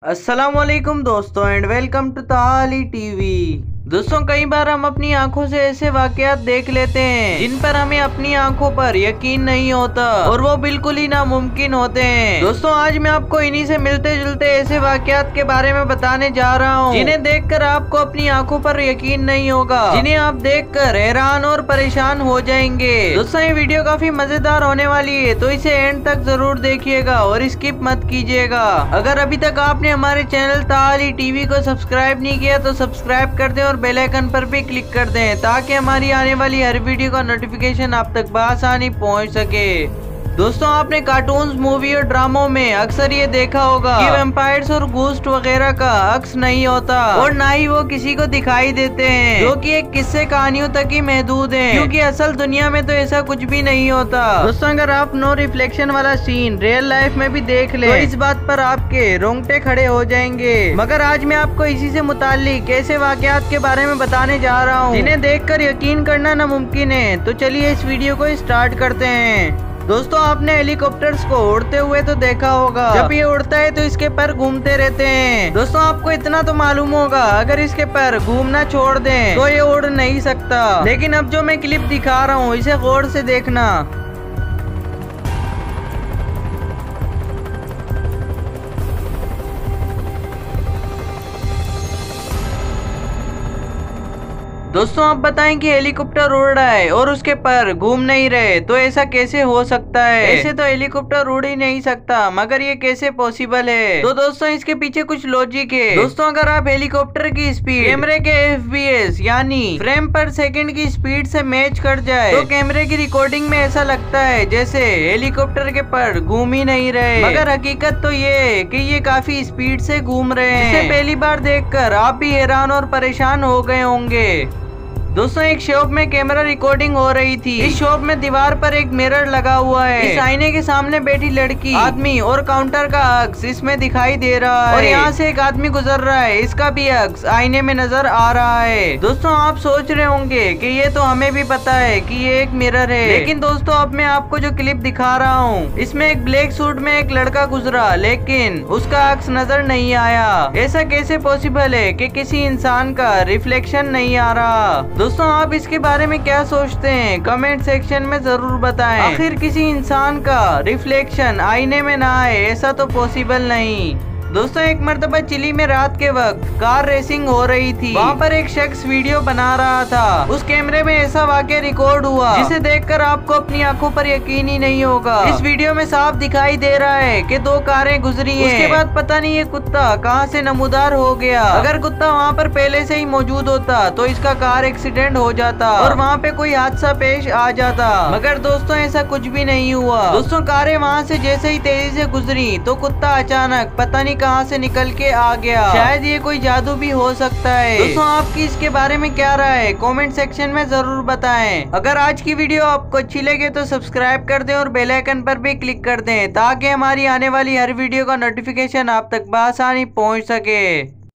अस्सलामुअलैकुम दोस्तों and welcome to ताली टीवी। दोस्तों कई बार हम अपनी आंखों से ऐसे वाकयात देख लेते हैं जिन पर हमें अपनी आंखों पर यकीन नहीं होता और वो बिल्कुल ही नामुमकिन होते हैं। दोस्तों आज मैं आपको इन्हीं से मिलते जुलते ऐसे वाकयात के बारे में बताने जा रहा हूँ जिन्हें देखकर आपको अपनी आंखों पर यकीन नहीं होगा, जिन्हें आप देखकर हैरान और परेशान हो जाएंगे। दोस्तों ये वीडियो काफी मजेदार होने वाली है तो इसे एंड तक जरूर देखिएगा और स्किप मत कीजिएगा। अगर अभी तक आपने हमारे चैनल ताली टीवी को सब्सक्राइब नहीं किया तो सब्सक्राइब कर दें और बेल आइकन पर भी क्लिक कर दें ताकि हमारी आने वाली हर वीडियो का नोटिफिकेशन आप तक बआसानी पहुंच सके। दोस्तों आपने कार्टून्स, मूवी और ड्रामों में अक्सर ये देखा होगा कि वैम्पायर्स और घोस्ट वगैरह का अक्स नहीं होता और ना ही वो किसी को दिखाई देते हैं, जो कि एक किस्से कहानियों तक ही महदूद हैं, क्योंकि असल दुनिया में तो ऐसा कुछ भी नहीं होता। दोस्तों अगर आप नो रिफ्लेक्शन वाला सीन रियल लाइफ में भी देख ले तो इस बात पर आपके रोंगटे खड़े हो जाएंगे। मगर आज मैं आपको इसी से मुताल्लिक ऐसे वाकयात के बारे में बताने जा रहा हूँ जिन्हें देखकर यकीन करना नामुमकिन है। तो चलिए इस वीडियो को स्टार्ट करते हैं। दोस्तों आपने हेलीकॉप्टर्स को उड़ते हुए तो देखा होगा, जब ये उड़ता है तो इसके पैर घूमते रहते हैं। दोस्तों आपको इतना तो मालूम होगा अगर इसके पैर घूमना छोड़ दें तो ये उड़ नहीं सकता। लेकिन अब जो मैं क्लिप दिखा रहा हूँ इसे गौर से देखना। दोस्तों आप बताएं कि हेलीकॉप्टर उड़ रहा है और उसके पर घूम नहीं रहे, तो ऐसा कैसे हो सकता है? ऐसे तो हेलीकॉप्टर उड़ ही नहीं सकता, मगर ये कैसे पॉसिबल है? तो दोस्तों इसके पीछे कुछ लॉजिक है। दोस्तों अगर आप हेलीकॉप्टर की स्पीड कैमरे के FPS यानी फ्रेम पर सेकंड की स्पीड से मैच कर जाए तो कैमरे की रिकॉर्डिंग में ऐसा लगता है जैसे हेलीकॉप्टर के पर घूम ही नहीं रहे, मगर हकीकत तो ये है कि ये काफी स्पीड से घूम रहे हैं। इसे पहली बार देखकर आप भी हैरान और परेशान हो गए होंगे। दोस्तों एक शॉप में कैमरा रिकॉर्डिंग हो रही थी। इस शॉप में दीवार पर एक मिरर लगा हुआ है। इस आईने के सामने बैठी लड़की, आदमी और काउंटर का अक्स इसमें दिखाई दे रहा है और यहाँ से एक आदमी गुजर रहा है, इसका भी अक्स आईने में नजर आ रहा है। दोस्तों आप सोच रहे होंगे कि ये तो हमें भी पता है कि ये एक मिरर है, लेकिन दोस्तों अब मैं आपको जो क्लिप दिखा रहा हूँ इसमें एक ब्लैक सूट में एक लड़का गुजरा लेकिन उसका अक्स नजर नहीं आया। ऐसा कैसे पॉसिबल है कि किसी इंसान का रिफ्लेक्शन नहीं आ रहा? दोस्तों आप इसके बारे में क्या सोचते हैं कमेंट सेक्शन में जरूर बताएं। आखिर किसी इंसान का रिफ्लेक्शन आईने में ना आए ऐसा तो पॉसिबल नहीं। दोस्तों एक मर्तबा चिली में रात के वक्त कार रेसिंग हो रही थी। वहाँ पर एक शख्स वीडियो बना रहा था। उस कैमरे में ऐसा वाकया रिकॉर्ड हुआ जिसे देखकर आपको अपनी आंखों पर यकीन ही नहीं होगा। इस वीडियो में साफ दिखाई दे रहा है कि दो कारें गुजरी हैं। उसके बाद पता नहीं ये कुत्ता कहाँ से नमूदार हो गया। अगर कुत्ता वहाँ पर पहले से ही मौजूद होता तो इसका कार एक्सीडेंट हो जाता और वहाँ पे कोई हादसा पेश आ जाता, मगर दोस्तों ऐसा कुछ भी नहीं हुआ। दोस्तों कारें वहाँ से जैसे ही तेजी से गुजरी तो कुत्ता अचानक पता नहीं कहां से निकल के आ गया। शायद ये कोई जादू भी हो सकता है। दोस्तों आपकी इसके बारे में क्या राय है कमेंट सेक्शन में जरूर बताएं। अगर आज की वीडियो आपको अच्छी लगे तो सब्सक्राइब कर दें और बेल आइकन पर भी क्लिक कर दें ताकि हमारी आने वाली हर वीडियो का नोटिफिकेशन आप तक बआसानी पहुंच सके।